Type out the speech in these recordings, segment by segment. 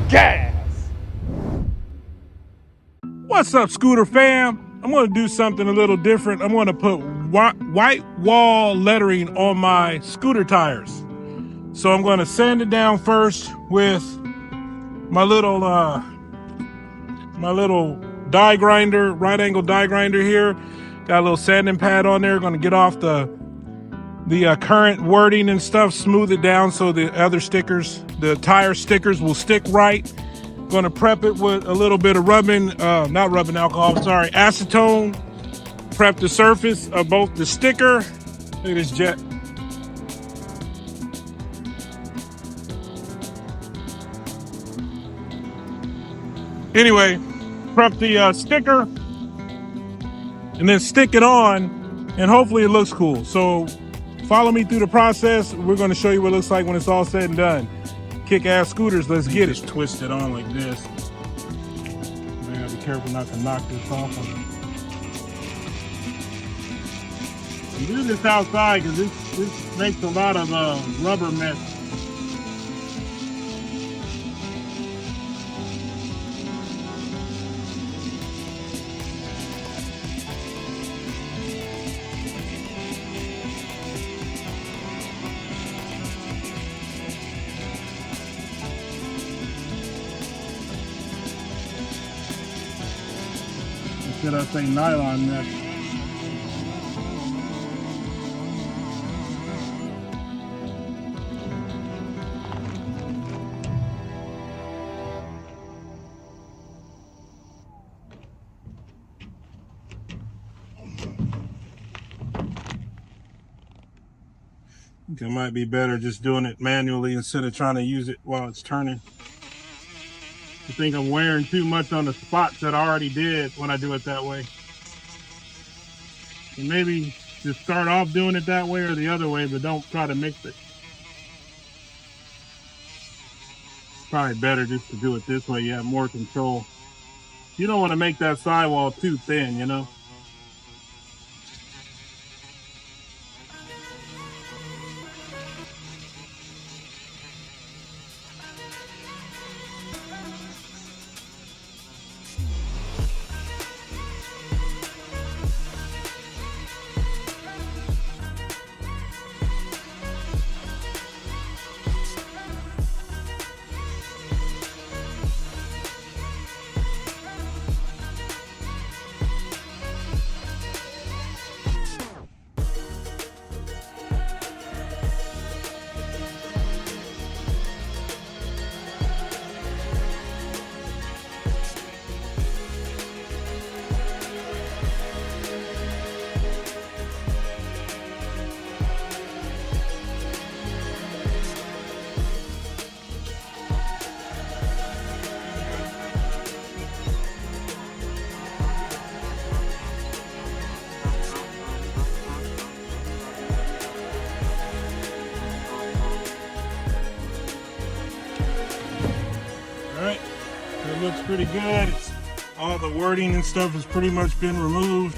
gas. What's up, scooter fam? I'm going to do something a little different. I'm going to put white wall lettering on my scooter tires. So I'm going to sand it down first with my little die grinder, right angle die grinder here. Got a little sanding pad on there. Going to get off the current wording and stuff, smooth it down so the other stickers, the tire stickers, will stick right. Going to prep it with a little bit of acetone. Prep the surface of both the sticker. Look at this jet. Anyway, prep the sticker and then stick it on, and hopefully it looks cool. So follow me through the process. We're going to show you what it looks like when it's all said and done. Kick-ass scooters, let's get it. Just twist it on like this. I gotta be careful not to knock this off. You do this outside because this makes a lot of rubber mess. Should I say nylon mesh? I think it might be better just doing it manually instead of trying to use it while it's turning. I think I'm wearing too much on the spots that I already did when I do it that way. So maybe just start off doing it that way or the other way, but don't try to mix it. Probably better just to do it this way. You have more control. You don't want to make that sidewall too thin, you know? Alright, it looks pretty good. All the wording and stuff has pretty much been removed.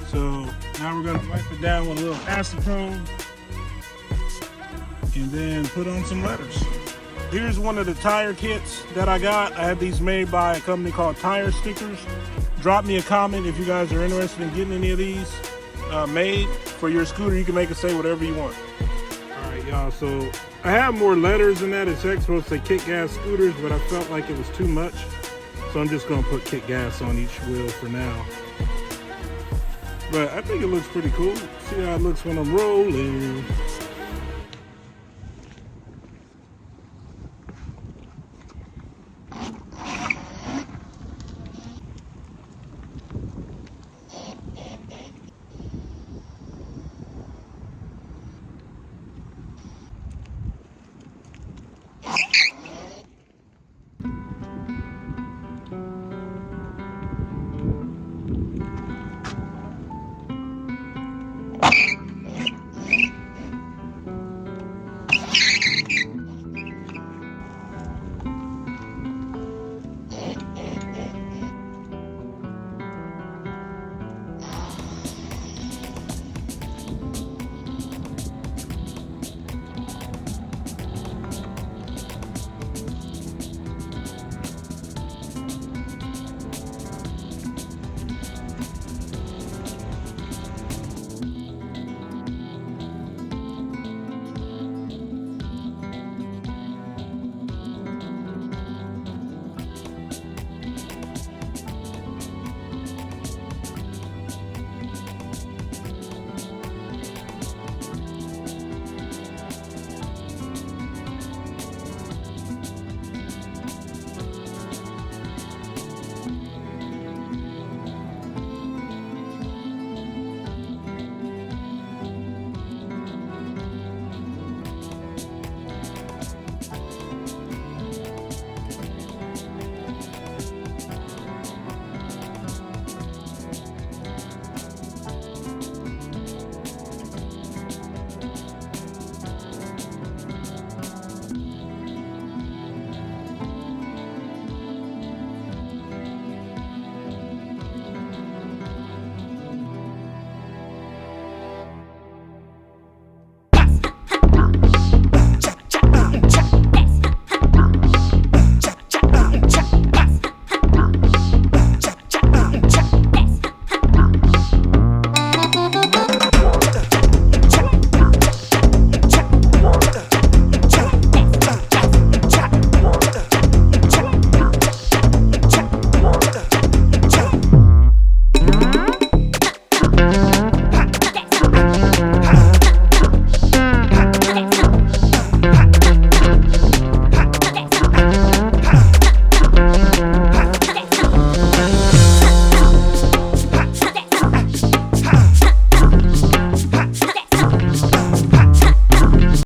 So now we're going to wipe it down with a little acetone and then put on some letters. Here's one of the tire kits that I got. I had these made by a company called Tire Stickers. Drop me a comment if you guys are interested in getting any of these made for your scooter. You can make it say whatever you want. Alright y'all, so I have more letters than that. It's supposed to say kick gas scooters, but I felt like it was too much. So I'm just gonna put kick gas on each wheel for now. But I think it looks pretty cool. See how it looks when I'm rolling.